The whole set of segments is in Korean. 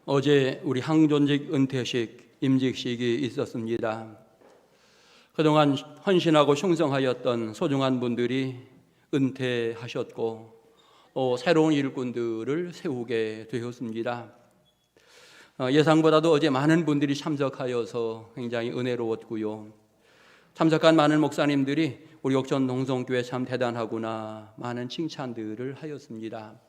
어제 우리 항존직 은퇴식, 임직식이 있었습니다. 그동안 헌신하고 충성하였던 소중한 분들이 은퇴하셨고 또 새로운 일꾼들을 세우게 되었습니다. 예상보다도 어제 많은 분들이 참석하여서 굉장히 은혜로웠고요. 참석한 많은 목사님들이 우리 옥천 동성교회 참 대단하구나 많은 칭찬들을 하였습니다.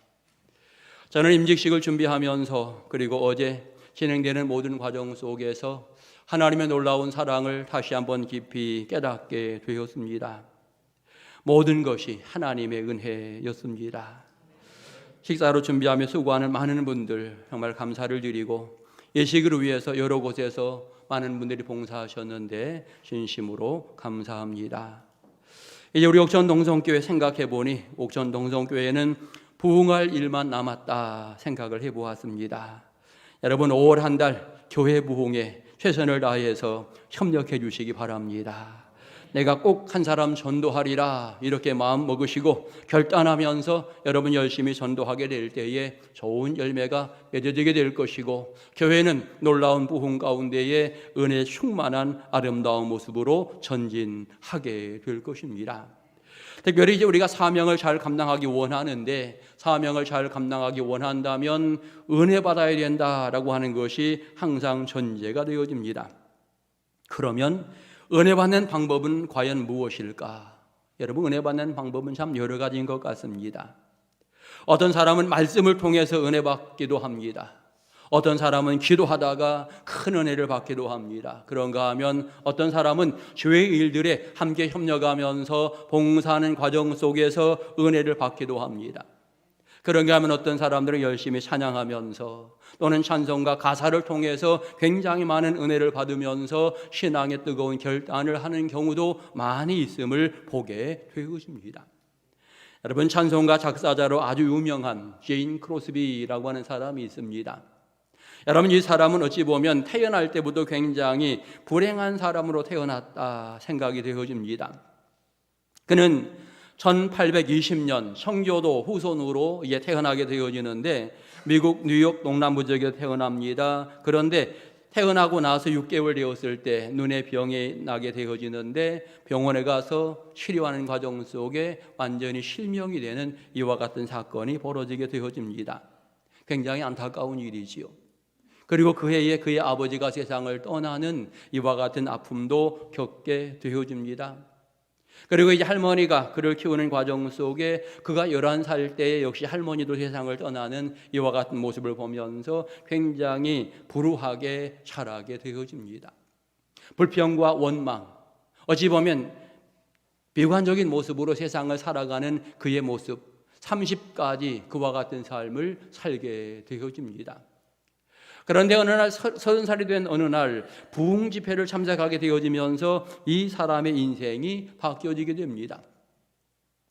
저는 임직식을 준비하면서 그리고 어제 진행되는 모든 과정 속에서 하나님의 놀라운 사랑을 다시 한번 깊이 깨닫게 되었습니다. 모든 것이 하나님의 은혜였습니다. 식사로 준비하며 수고하는 많은 분들 정말 감사를 드리고 예식을 위해서 여러 곳에서 많은 분들이 봉사하셨는데 진심으로 감사합니다. 이제 우리 옥천 동성교회 생각해 보니 옥천 동성교회는 부흥할 일만 남았다 생각을 해보았습니다. 여러분 5월 한 달 교회 부흥에 최선을 다해서 협력해 주시기 바랍니다. 내가 꼭 한 사람 전도하리라 이렇게 마음 먹으시고 결단하면서 여러분 열심히 전도하게 될 때에 좋은 열매가 맺어지게 될 것이고 교회는 놀라운 부흥 가운데에 은혜 충만한 아름다운 모습으로 전진하게 될 것입니다. 특별히 이제 우리가 사명을 잘 감당하기 원하는데 사명을 잘 감당하기 원한다면 은혜 받아야 된다라고 하는 것이 항상 전제가 되어집니다. 그러면 은혜 받는 방법은 과연 무엇일까? 여러분 은혜 받는 방법은 참 여러 가지인 것 같습니다. 어떤 사람은 말씀을 통해서 은혜 받기도 합니다. 어떤 사람은 기도하다가 큰 은혜를 받기도 합니다. 그런가 하면 어떤 사람은 교회 일들에 함께 협력하면서 봉사하는 과정 속에서 은혜를 받기도 합니다. 그런가 하면 어떤 사람들은 열심히 찬양하면서 또는 찬송과 가사를 통해서 굉장히 많은 은혜를 받으면서 신앙의 뜨거운 결단을 하는 경우도 많이 있음을 보게 되었습니다. 여러분 찬송가 작사자로 아주 유명한 제인 크로스비라고 하는 사람이 있습니다. 여러분 이 사람은 어찌 보면 태어날 때부터 굉장히 불행한 사람으로 태어났다 생각이 되어집니다. 그는 1820년 청교도 후손으로 태어나게 되어지는데 미국 뉴욕 동남부 지역에 태어납니다. 그런데 태어나고 나서 6개월 되었을 때 눈의 병이 나게 되어지는데 병원에 가서 치료하는 과정 속에 완전히 실명이 되는 이와 같은 사건이 벌어지게 되어집니다. 굉장히 안타까운 일이지요. 그리고 그 해에 그의 아버지가 세상을 떠나는 이와 같은 아픔도 겪게 되어집니다. 그리고 이제 할머니가 그를 키우는 과정 속에 그가 11살 때에 역시 할머니도 세상을 떠나는 이와 같은 모습을 보면서 굉장히 불우하게 자라게 되어집니다. 불평과 원망, 어찌 보면 비관적인 모습으로 세상을 살아가는 그의 모습, 30까지 그와 같은 삶을 살게 되어집니다. 그런데 어느 날 30살이 된 어느 날 부흥 집회를 참석하게 되어지면서 이 사람의 인생이 바뀌어지게 됩니다.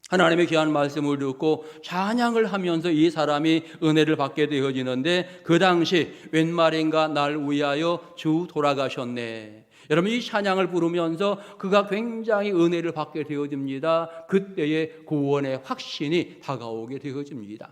하나님의 귀한 말씀을 듣고 찬양을 하면서 이 사람이 은혜를 받게 되어지는데 그 당시 웬 말인가 날 위하여 주 돌아가셨네. 여러분 이 찬양을 부르면서 그가 굉장히 은혜를 받게 되어집니다. 그때의 구원의 확신이 다가오게 되어집니다.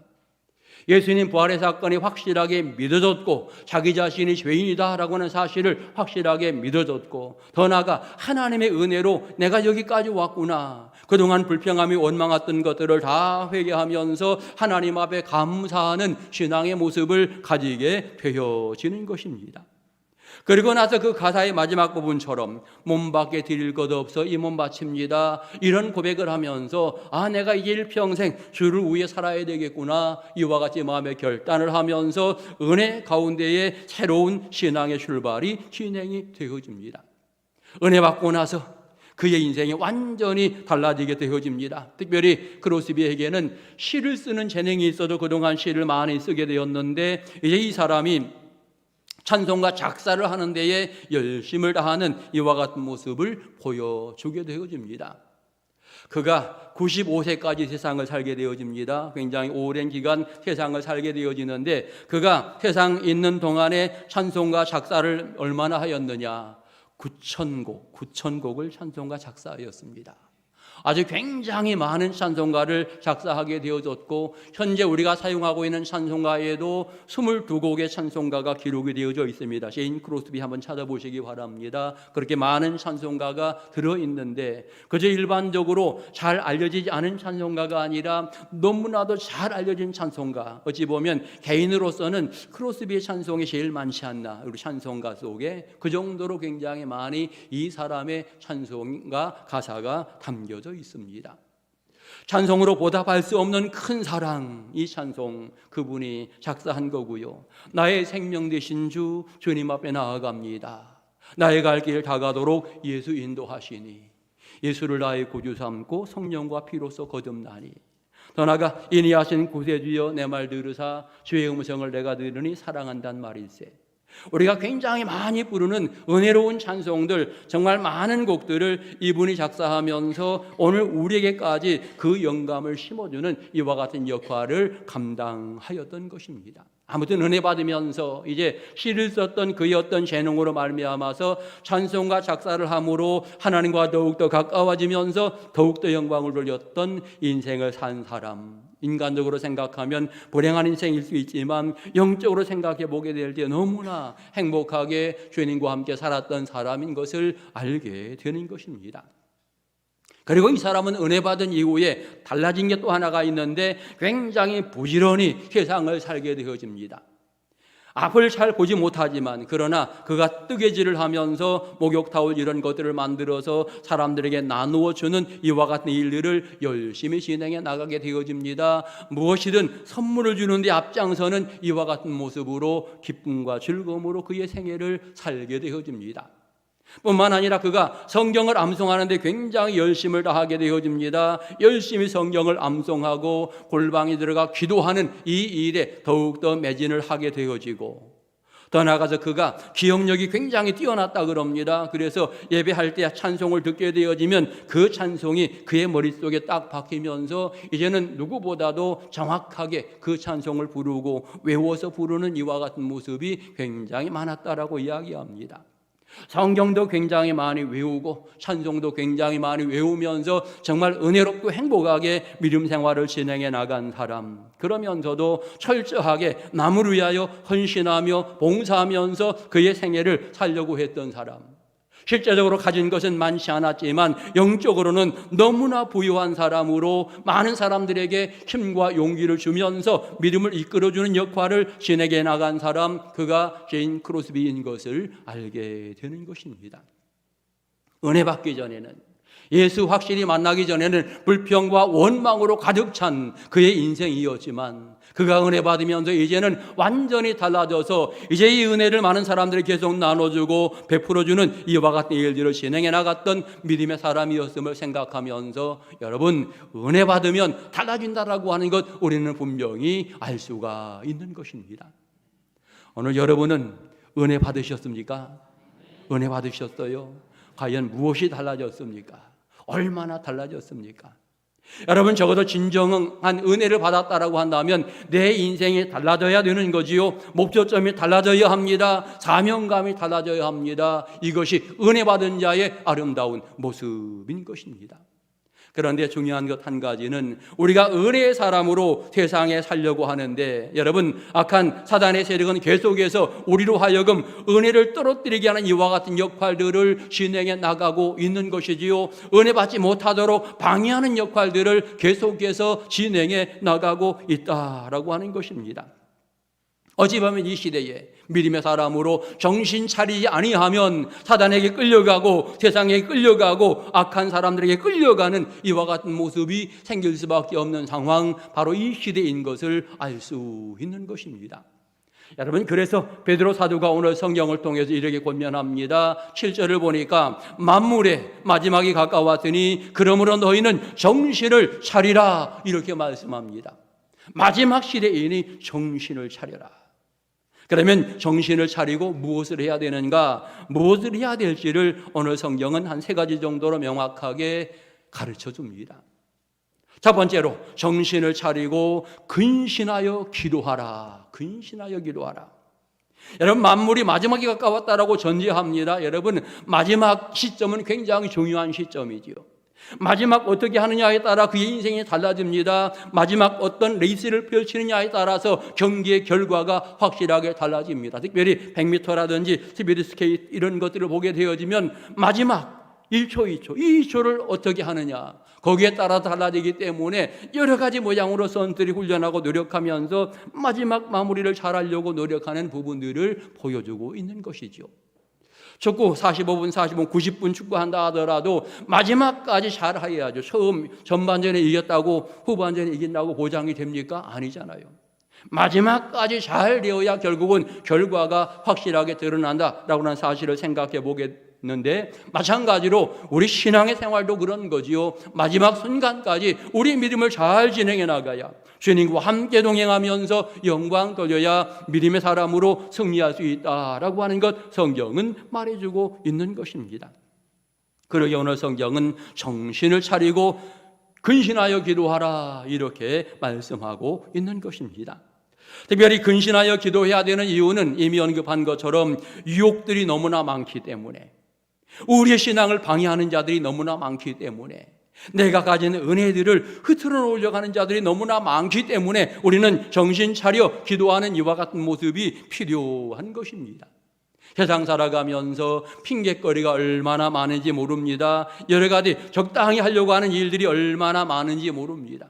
예수님 부활의 사건이 확실하게 믿어졌고 자기 자신이 죄인이다라고 하는 사실을 확실하게 믿어졌고 더 나아가 하나님의 은혜로 내가 여기까지 왔구나. 그동안 불평함이 원망했던 것들을 다 회개하면서 하나님 앞에 감사하는 신앙의 모습을 가지게 되어지는 것입니다. 그리고 나서 그 가사의 마지막 부분처럼 몸 밖에 드릴 것 없어 이 몸 바칩니다. 이런 고백을 하면서 내가 이제 일평생 주를 위해 살아야 되겠구나. 이와 같이 마음의 결단을 하면서 은혜 가운데에 새로운 신앙의 출발이 진행이 되어집니다. 은혜 받고 나서 그의 인생이 완전히 달라지게 되어집니다. 특별히 크로스비에게는 시를 쓰는 재능이 있어도 그동안 시를 많이 쓰게 되었는데 이제 이 사람이 찬송과 작사를 하는 데에 열심을 다하는 이와 같은 모습을 보여주게 되어집니다. 그가 95세까지 세상을 살게 되어집니다. 굉장히 오랜 기간 세상을 살게 되어지는데 그가 세상 있는 동안에 찬송과 작사를 얼마나 하였느냐? 9,000곡을 찬송과 작사하였습니다. 아주 굉장히 많은 찬송가를 작사하게 되어졌고 현재 우리가 사용하고 있는 찬송가에도 22곡의 찬송가가 기록이 되어져 있습니다. 제인 크로스비 한번 찾아보시기 바랍니다. 그렇게 많은 찬송가가 들어있는데 그저 일반적으로 잘 알려지지 않은 찬송가가 아니라 너무나도 잘 알려진 찬송가, 어찌 보면 개인으로서는 크로스비의 찬송이 제일 많지 않나, 우리 찬송가 속에 그 정도로 굉장히 많이 이 사람의 찬송가 가사가 담겨져 있습니다. 찬송으로 보답할 수 없는 큰 사랑, 이 찬송 그분이 작사한 거고요. 나의 생명 되신 주 주님 앞에 나아갑니다. 나의 갈 길 다가도록 예수 인도하시니 예수를 나의 구주 삼고 성령과 피로써 거듭나니 더 나아가 인이하신 구세주여 내 말 들으사 주의 음성을 내가 들으니 사랑한단 말일세. 우리가 굉장히 많이 부르는 은혜로운 찬송들, 정말 많은 곡들을 이분이 작사하면서 오늘 우리에게까지 그 영감을 심어주는 이와 같은 역할을 감당하였던 것입니다. 아무튼 은혜 받으면서 이제 시를 썼던 그의 어떤 재능으로 말미암아서 찬송가 작사를 함으로 하나님과 더욱더 가까워지면서 더욱더 영광을 돌렸던 인생을 산 사람, 인간적으로 생각하면 불행한 인생일 수 있지만 영적으로 생각해 보게 될 때 너무나 행복하게 주님과 함께 살았던 사람인 것을 알게 되는 것입니다. 그리고 이 사람은 은혜 받은 이후에 달라진 게 또 하나가 있는데 굉장히 부지런히 세상을 살게 되어집니다. 앞을 잘 보지 못하지만 그러나 그가 뜨개질을 하면서 목욕타올 이런 것들을 만들어서 사람들에게 나누어 주는 이와 같은 일들을 열심히 진행해 나가게 되어집니다. 무엇이든 선물을 주는데 앞장서는 이와 같은 모습으로 기쁨과 즐거움으로 그의 생애를 살게 되어집니다. 뿐만 아니라 그가 성경을 암송하는데 굉장히 열심을 다하게 되어집니다. 열심히 성경을 암송하고 골방에 들어가 기도하는 이 일에 더욱더 매진을 하게 되어지고 더 나아가서 그가 기억력이 굉장히 뛰어났다 그럽니다. 그래서 예배할 때 찬송을 듣게 되어지면 그 찬송이 그의 머릿속에 딱 박히면서 이제는 누구보다도 정확하게 그 찬송을 부르고 외워서 부르는 이와 같은 모습이 굉장히 많았다라고 이야기합니다. 성경도 굉장히 많이 외우고 찬송도 굉장히 많이 외우면서 정말 은혜롭고 행복하게 믿음 생활을 진행해 나간 사람, 그러면서도 철저하게 남을 위하여 헌신하며 봉사하면서 그의 생애를 살려고 했던 사람, 실제적으로 가진 것은 많지 않았지만 영적으로는 너무나 부유한 사람으로 많은 사람들에게 힘과 용기를 주면서 믿음을 이끌어주는 역할을 진행해 나간 사람, 그가 제인 크로스비인 것을 알게 되는 것입니다. 은혜 받기 전에는, 예수 확실히 만나기 전에는 불평과 원망으로 가득 찬 그의 인생이었지만 그가 은혜 받으면서 이제는 완전히 달라져서 이제 이 은혜를 많은 사람들이 계속 나눠주고 베풀어주는 이와 같은 일들을 진행해 나갔던 믿음의 사람이었음을 생각하면서 여러분, 은혜 받으면 달라진다라고 하는 것 우리는 분명히 알 수가 있는 것입니다. 오늘 여러분은 은혜 받으셨습니까? 은혜 받으셨어요? 과연 무엇이 달라졌습니까? 얼마나 달라졌습니까? 여러분, 적어도 진정한 은혜를 받았다라고 한다면 내 인생이 달라져야 되는 거지요. 목표점이 달라져야 합니다. 사명감이 달라져야 합니다. 이것이 은혜 받은 자의 아름다운 모습인 것입니다. 그런데 중요한 것 한 가지는 우리가 은혜의 사람으로 세상에 살려고 하는데, 여러분, 악한 사단의 세력은 계속해서 우리로 하여금 은혜를 떨어뜨리게 하는 이와 같은 역할들을 진행해 나가고 있는 것이지요. 은혜 받지 못하도록 방해하는 역할들을 계속해서 진행해 나가고 있다라고 하는 것입니다. 어찌 보면 이 시대에 믿음의 사람으로 정신 차리지 아니하면 사단에게 끌려가고 세상에 끌려가고 악한 사람들에게 끌려가는 이와 같은 모습이 생길 수밖에 없는 상황, 바로 이 시대인 것을 알 수 있는 것입니다. 여러분, 그래서 베드로 사도가 오늘 성경을 통해서 이렇게 권면합니다. 7절을 보니까 만물의 마지막이 가까웠으니 그러므로 너희는 정신을 차리라, 이렇게 말씀합니다. 마지막 시대이니 정신을 차려라. 그러면 정신을 차리고 무엇을 해야 되는가, 무엇을 해야 될지를 오늘 성경은 한 3가지 정도로 명확하게 가르쳐 줍니다. 첫 번째로 정신을 차리고 근신하여 기도하라. 근신하여 기도하라. 여러분, 만물이 마지막이 가까웠다라고 전제합니다. 여러분, 마지막 시점은 굉장히 중요한 시점이지요. 마지막 어떻게 하느냐에 따라 그의 인생이 달라집니다. 마지막 어떤 레이스를 펼치느냐에 따라서 경기의 결과가 확실하게 달라집니다. 특별히 100m라든지 스피드 스케이트 이런 것들을 보게 되어지면 마지막 1초, 2초, 2초를 어떻게 하느냐 거기에 따라 달라지기 때문에 여러 가지 모양으로 선수들이 훈련하고 노력하면서 마지막 마무리를 잘하려고 노력하는 부분들을 보여주고 있는 것이죠. 축구 45분, 40분, 90분 축구한다 하더라도 마지막까지 잘 해야죠. 처음 전반전에 이겼다고 후반전에 이긴다고 보장이 됩니까? 아니잖아요. 마지막까지 잘 되어야 결국은 결과가 확실하게 드러난다라고 하는 사실을 생각해 보겠는데, 마찬가지로 우리 신앙의 생활도 그런 거지요. 마지막 순간까지 우리 믿음을 잘 진행해 나가야, 주님과 함께 동행하면서 영광 돌려야 믿음의 사람으로 승리할 수 있다라고 하는 것 성경은 말해주고 있는 것입니다. 그러게 오늘 성경은 정신을 차리고 근신하여 기도하라 이렇게 말씀하고 있는 것입니다. 특별히 근신하여 기도해야 되는 이유는 이미 언급한 것처럼 유혹들이 너무나 많기 때문에, 우리의 신앙을 방해하는 자들이 너무나 많기 때문에, 내가 가진 은혜들을 흐트러 놓으려고 하는 자들이 너무나 많기 때문에 우리는 정신 차려 기도하는 이와 같은 모습이 필요한 것입니다. 세상 살아가면서 핑계거리가 얼마나 많은지 모릅니다. 여러 가지 적당히 하려고 하는 일들이 얼마나 많은지 모릅니다.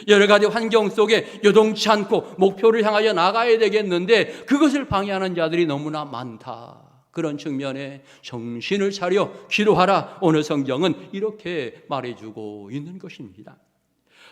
여러 가지 환경 속에 요동치 않고 목표를 향하여 나가야 되겠는데 그것을 방해하는 자들이 너무나 많다. 그런 측면에 정신을 차려 기도하라. 오늘 성경은 이렇게 말해주고 있는 것입니다.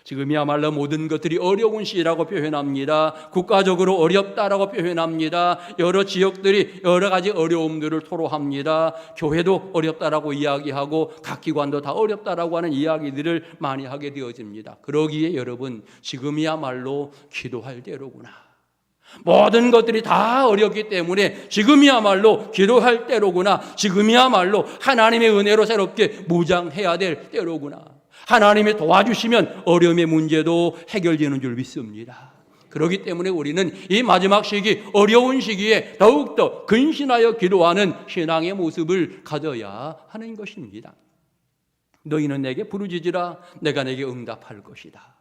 지금이야말로 모든 것들이 어려운 시기라고 표현합니다. 국가적으로 어렵다라고 표현합니다. 여러 지역들이 여러 가지 어려움들을 토로합니다. 교회도 어렵다라고 이야기하고 각 기관도 다 어렵다라고 하는 이야기들을 많이 하게 되어집니다. 그러기에 여러분, 지금이야말로 기도할 때로구나. 모든 것들이 다 어렵기 때문에 지금이야말로 기도할 때로구나. 지금이야말로 하나님의 은혜로 새롭게 무장해야 될 때로구나. 하나님이 도와주시면 어려움의 문제도 해결되는 줄 믿습니다. 그렇기 때문에 우리는 이 마지막 시기, 어려운 시기에 더욱더 근신하여 기도하는 신앙의 모습을 가져야 하는 것입니다. 너희는 내게 부르짖으라. 내가 내게 응답할 것이다.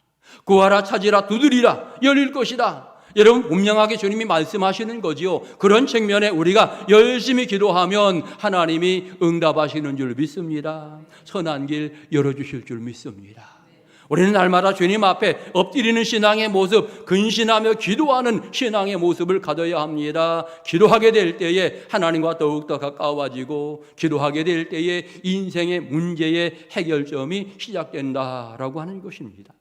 구하라, 찾으라, 두드리라, 열릴 것이다. 여러분, 분명하게 주님이 말씀하시는 거지요. 그런 측면에 우리가 열심히 기도하면 하나님이 응답하시는 줄 믿습니다. 선한 길 열어주실 줄 믿습니다. 우리는 날마다 주님 앞에 엎드리는 신앙의 모습, 근신하며 기도하는 신앙의 모습을 가져야 합니다. 기도하게 될 때에 하나님과 더욱더 가까워지고, 기도하게 될 때에 인생의 문제의 해결점이 시작된다라고 하는 것입니다.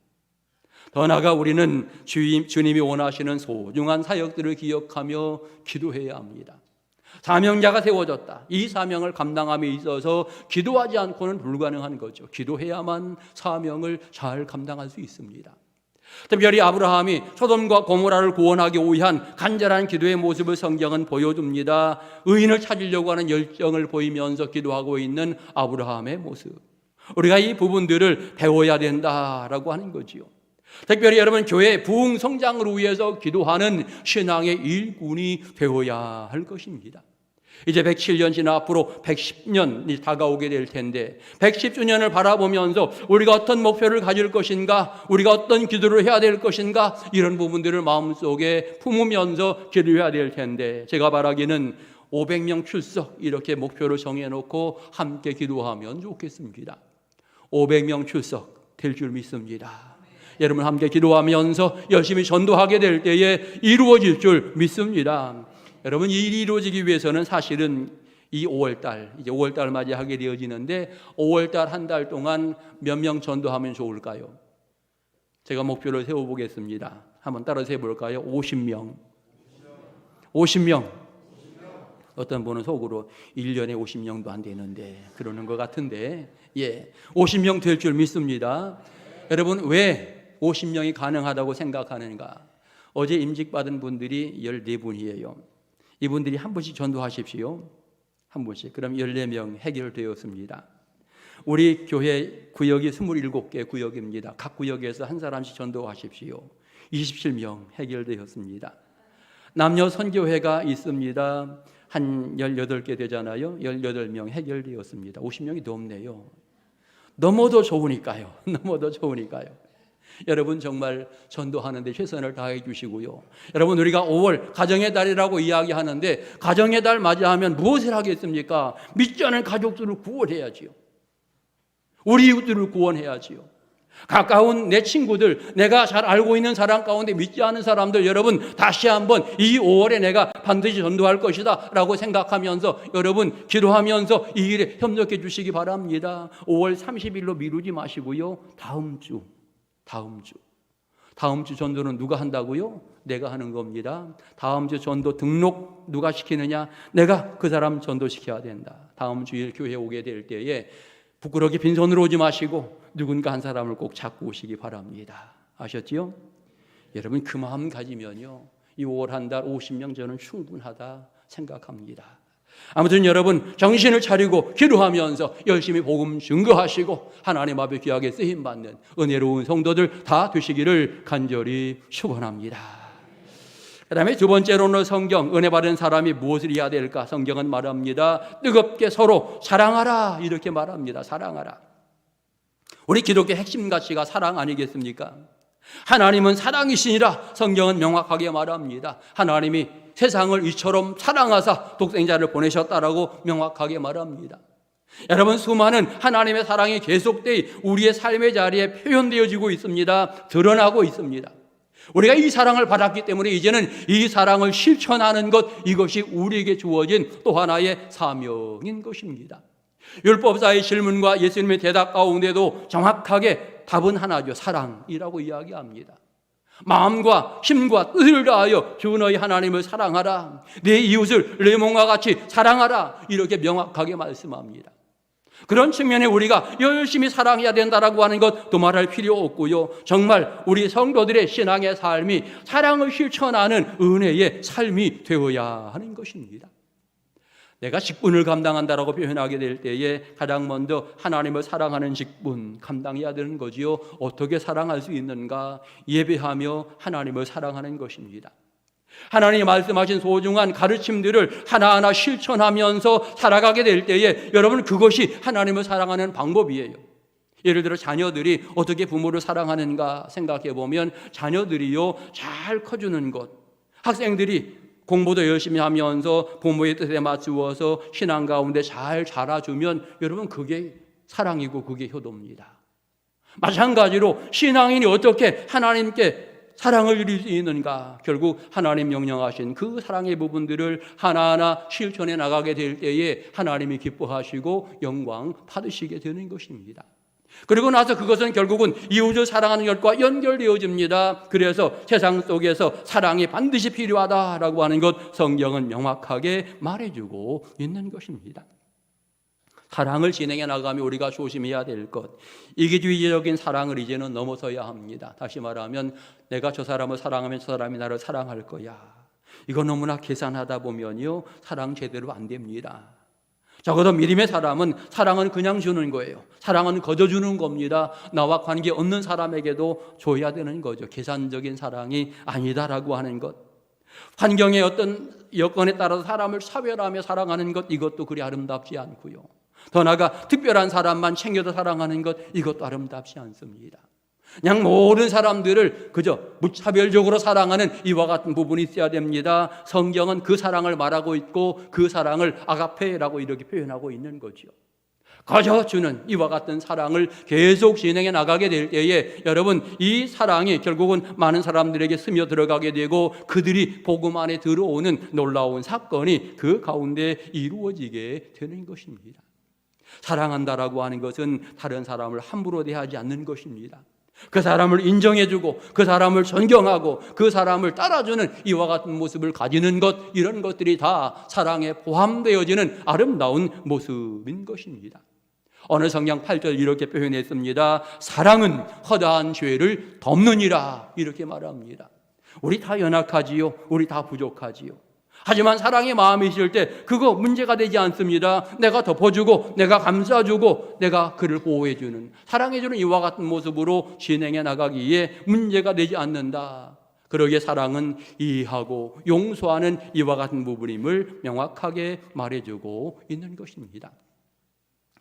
더 나아가 우리는 주님이 원하시는 소중한 사역들을 기억하며 기도해야 합니다. 사명자가 세워졌다. 이 사명을 감당함에 있어서 기도하지 않고는 불가능한 거죠. 기도해야만 사명을 잘 감당할 수 있습니다. 특별히 아브라함이 소돔과 고모라를 구원하기 위한 간절한 기도의 모습을 성경은 보여줍니다. 의인을 찾으려고 하는 열정을 보이면서 기도하고 있는 아브라함의 모습. 우리가 이 부분들을 배워야 된다라고 하는 거지요. 특별히 여러분, 교회 부흥 성장을 위해서 기도하는 신앙의 일꾼이 되어야 할 것입니다. 이제 107년 지나 앞으로 110년이 다가오게 될 텐데, 110주년을 바라보면서 우리가 어떤 목표를 가질 것인가, 우리가 어떤 기도를 해야 될 것인가, 이런 부분들을 마음속에 품으면서 기도해야 될 텐데, 제가 바라기는 500명 출석 이렇게 목표를 정해놓고 함께 기도하면 좋겠습니다. 500명 출석 될 줄 믿습니다. 여러분, 함께 기도하면서 열심히 전도하게 될 때에 이루어질 줄 믿습니다. 여러분, 이 일이 이루어지기 위해서는 사실은 이 5월달, 이제 5월달 맞이하게 되어지는데 5월달 한 달 동안 몇 명 전도하면 좋을까요? 제가 목표를 세워보겠습니다. 한번 따라 세볼까요? 50명. 50명. 어떤 분은 속으로 1년에 50명도 안 되는데 그러는 것 같은데, 50명 될 줄 믿습니다. 여러분, 왜 50명이 가능하다고 생각하는가? 어제 임직받은 분들이 14분이에요. 이분들이 한 분씩 전도하십시오. 한 분씩. 그럼 14명 해결되었습니다. 우리 교회 구역이 27개 구역입니다. 각 구역에서 한 사람씩 전도하십시오. 27명 해결되었습니다. 남녀 선교회가 있습니다. 한 18개 되잖아요. 18명 해결되었습니다. 50명이 넘네요. 넘어도 좋으니까요. 넘어도 좋으니까요. 여러분 정말 전도하는데 최선을 다해 주시고요. 여러분 우리가 5월 가정의 달이라고 이야기하는데 가정의 달 맞이하면 무엇을 하겠습니까? 믿지 않은 가족들을 구원해야지요. 우리 이웃들을 구원해야지요. 가까운 내 친구들, 내가 잘 알고 있는 사람 가운데 믿지 않은 사람들, 여러분 다시 한번 이 5월에 내가 반드시 전도할 것이다 라고 생각하면서 여러분 기도하면서 이 일에 협력해 주시기 바랍니다. 5월 30일로 미루지 마시고요. 다음 주 전도는 누가 한다고요? 내가 하는 겁니다. 다음 주 전도 등록 누가 시키느냐? 내가 그 사람 전도시켜야 된다. 다음 주일 교회에 오게 될 때에 부끄럽게 빈손으로 오지 마시고 누군가 한 사람을 꼭 잡고 오시기 바랍니다. 아셨지요? 여러분 그 마음 가지면요, 이 5월 한 달 50명 저는 충분하다 생각합니다. 아무튼 여러분 정신을 차리고 기도하면서 열심히 복음 증거하시고 하나님 앞에 귀하게 쓰임받는 은혜로운 성도들 다 되시기를 간절히 축원합니다. 그 다음에 두 번째로는 성경, 은혜 받은 사람이 무엇을 해야 될까? 성경은 말합니다. 뜨겁게 서로 사랑하라 이렇게 말합니다. 사랑하라. 우리 기독교 핵심 가치가 사랑 아니겠습니까? 하나님은 사랑이시니라 성경은 명확하게 말합니다. 하나님이 세상을 이처럼 사랑하사 독생자를 보내셨다라고 명확하게 말합니다. 여러분 수많은 하나님의 사랑이 계속되어 우리의 삶의 자리에 표현되어지고 있습니다. 드러나고 있습니다. 우리가 이 사랑을 받았기 때문에 이제는 이 사랑을 실천하는 것, 이것이 우리에게 주어진 또 하나의 사명인 것입니다. 율법사의 질문과 예수님의 대답 가운데도 정확하게 답은 하나죠. 사랑이라고 이야기합니다. 마음과 힘과 뜻을 다하여 주 너희 하나님을 사랑하라. 내 이웃을 내 몸과 같이 사랑하라. 이렇게 명확하게 말씀합니다. 그런 측면에 우리가 열심히 사랑해야 된다라고 하는 것 두말할 필요 없고요. 정말 우리 성도들의 신앙의 삶이 사랑을 실천하는 은혜의 삶이 되어야 하는 것입니다. 내가 직분을 감당한다라고 표현하게 될 때에 가장 먼저 하나님을 사랑하는 직분 감당해야 되는 거지요. 어떻게 사랑할 수 있는가? 예배하며 하나님을 사랑하는 것입니다. 하나님이 말씀하신 소중한 가르침들을 하나하나 실천하면서 살아가게 될 때에 여러분 그것이 하나님을 사랑하는 방법이에요. 예를 들어 자녀들이 어떻게 부모를 사랑하는가 생각해 보면 자녀들이요 잘 커주는 것, 학생들이 공부도 열심히 하면서 부모의 뜻에 맞추어서 신앙 가운데 잘 자라주면 여러분 그게 사랑이고 그게 효도입니다. 마찬가지로 신앙인이 어떻게 하나님께 사랑을 이룰 수 있는가? 결국 하나님 명령하신 그 사랑의 부분들을 하나하나 실천해 나가게 될 때에 하나님이 기뻐하시고 영광 받으시게 되는 것입니다. 그리고 나서 그것은 결국은 이웃을 사랑하는 것과 연결되어집니다. 그래서 세상 속에서 사랑이 반드시 필요하다라고 하는 것 성경은 명확하게 말해주고 있는 것입니다. 사랑을 진행해 나가며 우리가 조심해야 될 것, 이기주의적인 사랑을 이제는 넘어서야 합니다. 다시 말하면 내가 저 사람을 사랑하면 저 사람이 나를 사랑할 거야. 이거 너무나 계산하다 보면요 사랑 제대로 안 됩니다. 적어도 믿음의 사람은 사랑은 그냥 주는 거예요. 사랑은 거저주는 겁니다. 나와 관계 없는 사람에게도 줘야 되는 거죠. 계산적인 사랑이 아니다라고 하는 것. 환경의 어떤 여건에 따라서 사람을 차별하며 사랑하는 것, 이것도 그리 아름답지 않고요. 더 나아가 특별한 사람만 챙겨서 사랑하는 것, 이것도 아름답지 않습니다. 그냥 모든 사람들을 그저 무차별적으로 사랑하는 이와 같은 부분이 있어야 됩니다. 성경은 그 사랑을 말하고 있고 그 사랑을 아가페라고 이렇게 표현하고 있는 거죠. 거저 주는 이와 같은 사랑을 계속 진행해 나가게 될 때에 여러분 이 사랑이 결국은 많은 사람들에게 스며 들어가게 되고 그들이 복음 안에 들어오는 놀라운 사건이 그 가운데 이루어지게 되는 것입니다. 사랑한다라고 하는 것은 다른 사람을 함부로 대하지 않는 것입니다. 그 사람을 인정해주고 그 사람을 존경하고 그 사람을 따라주는 이와 같은 모습을 가지는 것, 이런 것들이 다 사랑에 포함되어지는 아름다운 모습인 것입니다. 오늘 성경 8절 이렇게 표현했습니다. 사랑은 허다한 죄를 덮느니라 이렇게 말합니다. 우리 다 연약하지요. 우리 다 부족하지요. 하지만 사랑의 마음이 있을 때 그거 문제가 되지 않습니다. 내가 덮어주고 내가 감싸주고 내가 그를 보호해주는, 사랑해주는 이와 같은 모습으로 진행해 나가기에 문제가 되지 않는다. 그러기에 사랑은 이해하고 용서하는 이와 같은 부분임을 명확하게 말해주고 있는 것입니다.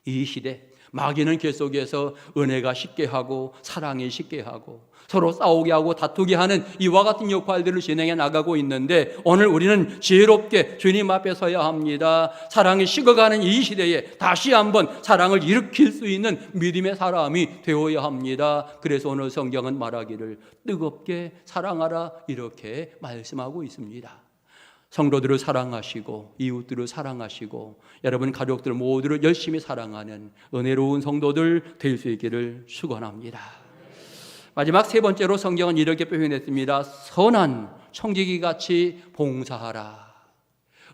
이 시대 마귀는 계속해서 은혜가 쉽게 하고 사랑이 쉽게 하고 서로 싸우게 하고 다투게 하는 이와 같은 역할들을 진행해 나가고 있는데, 오늘 우리는 지혜롭게 주님 앞에 서야 합니다. 사랑이 식어가는 이 시대에 다시 한번 사랑을 일으킬 수 있는 믿음의 사람이 되어야 합니다. 그래서 오늘 성경은 말하기를 뜨겁게 사랑하라 이렇게 말씀하고 있습니다. 성도들을 사랑하시고 이웃들을 사랑하시고 여러분 가족들 모두를 열심히 사랑하는 은혜로운 성도들 될 수 있기를 축원합니다. 마지막 세 번째로 성경은 이렇게 표현했습니다. 선한 청지기같이 봉사하라.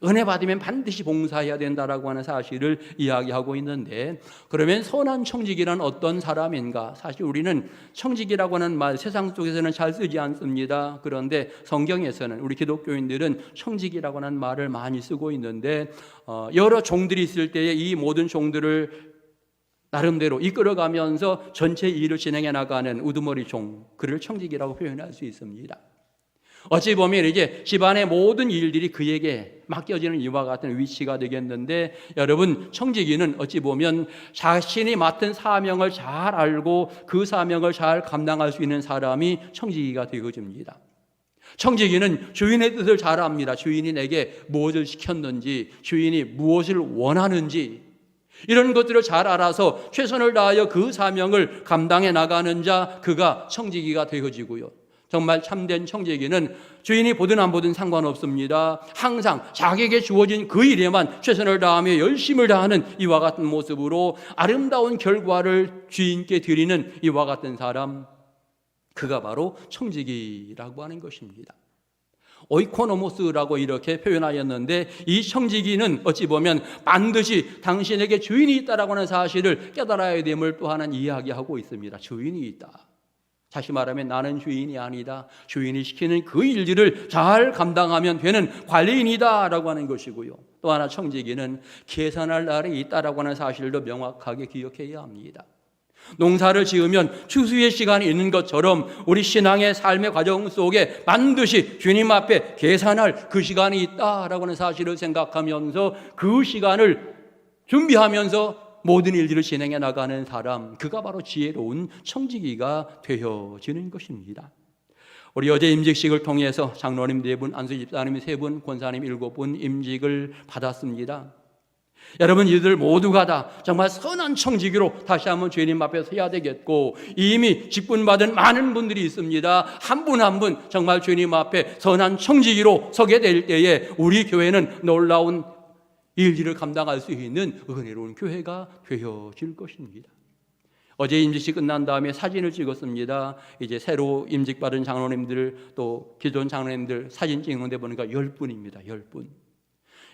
은혜 받으면 반드시 봉사해야 된다라고 하는 사실을 이야기하고 있는데, 그러면 선한 청지기란 어떤 사람인가? 사실 우리는 청지기라고 하는 말 세상 속에서는 잘 쓰지 않습니다. 그런데 성경에서는 우리 기독교인들은 청지기라고 하는 말을 많이 쓰고 있는데, 여러 종들이 있을 때에 이 모든 종들을 나름대로 이끌어가면서 전체 일을 진행해 나가는 우두머리 종, 그를 청지기라고 표현할 수 있습니다. 어찌 보면 이제 집안의 모든 일들이 그에게 맡겨지는 이와 같은 위치가 되겠는데, 여러분 청지기는 어찌 보면 자신이 맡은 사명을 잘 알고 그 사명을 잘 감당할 수 있는 사람이 청지기가 되어집니다. 청지기는 주인의 뜻을 잘 압니다. 주인이 내게 무엇을 시켰는지, 주인이 무엇을 원하는지 이런 것들을 잘 알아서 최선을 다하여 그 사명을 감당해 나가는 자, 그가 청지기가 되어지고요. 정말 참된 청지기는 주인이 보든 안 보든 상관없습니다. 항상 자기에게 주어진 그 일에만 최선을 다하며 열심을 다하는 이와 같은 모습으로 아름다운 결과를 주인께 드리는 이와 같은 사람, 그가 바로 청지기라고 하는 것입니다. 오이코노모스라고 이렇게 표현하였는데, 이 청지기는 어찌 보면 반드시 당신에게 주인이 있다라고 하는 사실을 깨달아야 됨을 또 하나는 이야기하고 있습니다. 주인이 있다. 다시 말하면 나는 주인이 아니다. 주인이 시키는 그 일들을 잘 감당하면 되는 관리인이다 라고 하는 것이고요. 또 하나 청지기는 계산할 날이 있다라고 하는 사실도 명확하게 기억해야 합니다. 농사를 지으면 추수의 시간이 있는 것처럼 우리 신앙의 삶의 과정 속에 반드시 주님 앞에 계산할 그 시간이 있다라고 하는 사실을 생각하면서 그 시간을 준비하면서 모든 일들을 진행해 나가는 사람, 그가 바로 지혜로운 청지기가 되어지는 것입니다. 우리 어제 임직식을 통해서 장로님 4분, 안수 집사님 3분, 권사님 7분 임직을 받았습니다. 여러분 이들 모두가 다 정말 선한 청지기로 다시 한번 주님 앞에 서야 되겠고, 이미 직분받은 많은 분들이 있습니다. 한 분 한 분 정말 주님 앞에 선한 청지기로 서게 될 때에 우리 교회는 놀라운 일들을 감당할 수 있는 은혜로운 교회가 되어질 것입니다. 어제 임직식 끝난 다음에 사진을 찍었습니다. 이제 새로 임직받은 장로님들 또 기존 장로님들 사진 찍는데 보니까 10분입니다. 10분.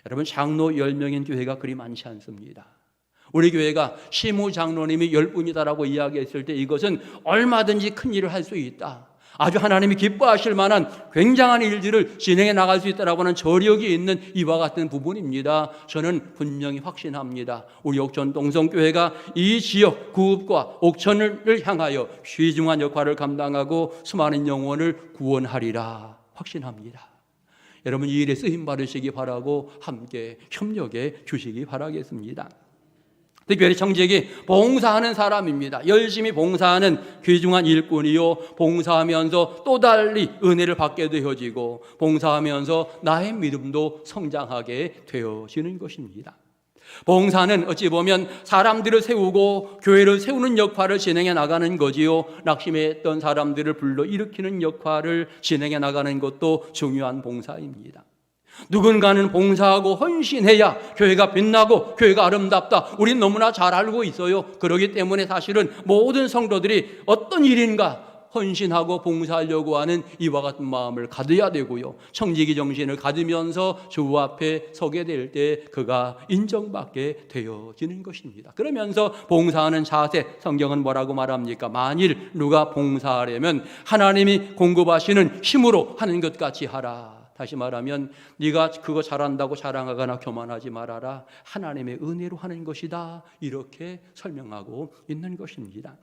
여러분 장로 10명인 교회가 그리 많지 않습니다. 우리 교회가 시무 장로님이 10분이다라고 이야기했을 때 이것은 얼마든지 큰 일을 할 수 있다. 아주 하나님이 기뻐하실 만한 굉장한 일들을 진행해 나갈 수 있다라고 하는 저력이 있는 이와 같은 부분입니다. 저는 분명히 확신합니다. 우리 옥천 동성교회가 이 지역 구읍과 옥천을 향하여 귀중한 역할을 감당하고 수많은 영혼을 구원하리라 확신합니다. 여러분 이 일에 쓰임 받으시기 바라고 함께 협력해 주시기 바라겠습니다. 특별히 청지기 봉사하는 사람입니다. 열심히 봉사하는 귀중한 일꾼이요, 봉사하면서 또 달리 은혜를 받게 되어지고 봉사하면서 나의 믿음도 성장하게 되어지는 것입니다. 봉사는 어찌 보면 사람들을 세우고 교회를 세우는 역할을 진행해 나가는 거지요. 낙심했던 사람들을 불러일으키는 역할을 진행해 나가는 것도 중요한 봉사입니다. 누군가는 봉사하고 헌신해야 교회가 빛나고 교회가 아름답다. 우린 너무나 잘 알고 있어요. 그렇기 때문에 사실은 모든 성도들이 어떤 일인가 헌신하고 봉사하려고 하는 이와 같은 마음을 가져야 되고요. 청지기 정신을 가지면서 주 앞에 서게 될 때 그가 인정받게 되어지는 것입니다. 그러면서 봉사하는 자세, 성경은 뭐라고 말합니까? 만일 누가 봉사하려면 하나님이 공급하시는 힘으로 하는 것 같이 하라. 다시 말하면 네가 그거 잘한다고 자랑하거나 교만하지 말아라. 하나님의 은혜로 하는 것이다. 이렇게 설명하고 있는 것입니다.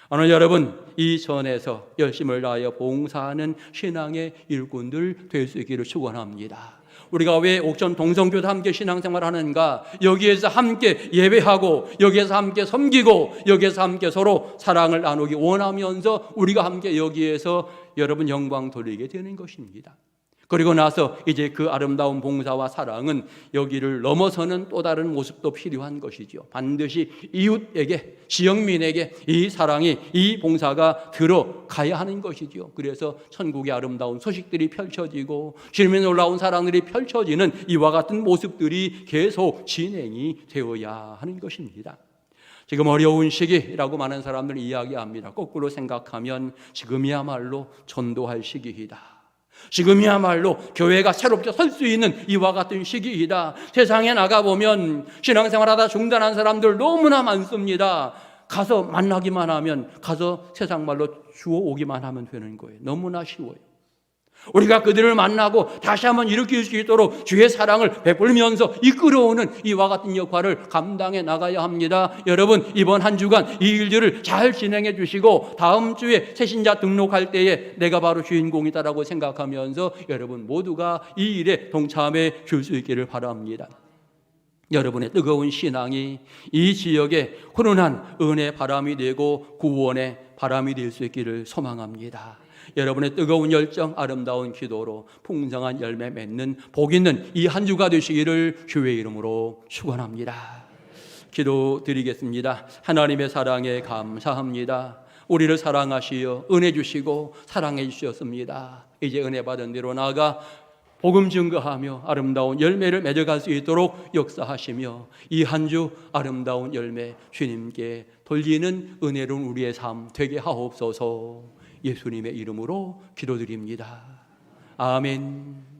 오늘 여러분 이 전에서 열심을 다하여 봉사하는 신앙의 일꾼들 될 수 있기를 축원합니다. 우리가 왜 옥천 동성교도 함께 신앙생활 하는가? 여기에서 함께 예배하고, 여기에서 함께 섬기고, 여기에서 함께 서로 사랑을 나누기 원하면서 우리가 함께 여기에서 여러분 영광 돌리게 되는 것입니다. 그리고 나서 이제 그 아름다운 봉사와 사랑은 여기를 넘어서는 또 다른 모습도 필요한 것이죠. 반드시 이웃에게, 지역민에게 이 사랑이, 이 봉사가 들어가야 하는 것이죠. 그래서 천국의 아름다운 소식들이 펼쳐지고 주님의 놀라운 사랑들이 펼쳐지는 이와 같은 모습들이 계속 진행이 되어야 하는 것입니다. 지금 어려운 시기라고 많은 사람들이 이야기합니다. 거꾸로 생각하면 지금이야말로 전도할 시기이다. 지금이야말로 교회가 새롭게 설 수 있는 이와 같은 시기이다. 세상에 나가보면 신앙생활하다 중단한 사람들 너무나 많습니다. 가서 만나기만 하면, 가서 세상 말로 주워오기만 하면 되는 거예요. 너무나 쉬워요. 우리가 그들을 만나고 다시 한번 일으킬 수 있도록 주의 사랑을 베풀면서 이끌어오는 이와 같은 역할을 감당해 나가야 합니다. 여러분, 이번 한 주간 이 일들을 잘 진행해 주시고 다음 주에 새신자 등록할 때에 내가 바로 주인공이다라고 생각하면서 여러분 모두가 이 일에 동참해 줄 수 있기를 바랍니다. 여러분의 뜨거운 신앙이 이 지역에 훈훈한 은혜의 바람이 되고 구원의 바람이 될 수 있기를 소망합니다. 여러분의 뜨거운 열정, 아름다운 기도로 풍성한 열매 맺는 복 있는 이 한 주가 되시기를 주의 이름으로 축원합니다. 기도드리겠습니다. 하나님의 사랑에 감사합니다. 우리를 사랑하시어 은혜 주시고 사랑해 주셨습니다. 이제 은혜 받은 대로 나아가 복음 증거하며 아름다운 열매를 맺어갈 수 있도록 역사하시며 이 한 주 아름다운 열매 주님께 돌리는 은혜로운 우리의 삶 되게 하옵소서. 예수님의 이름으로 기도드립니다. 아멘.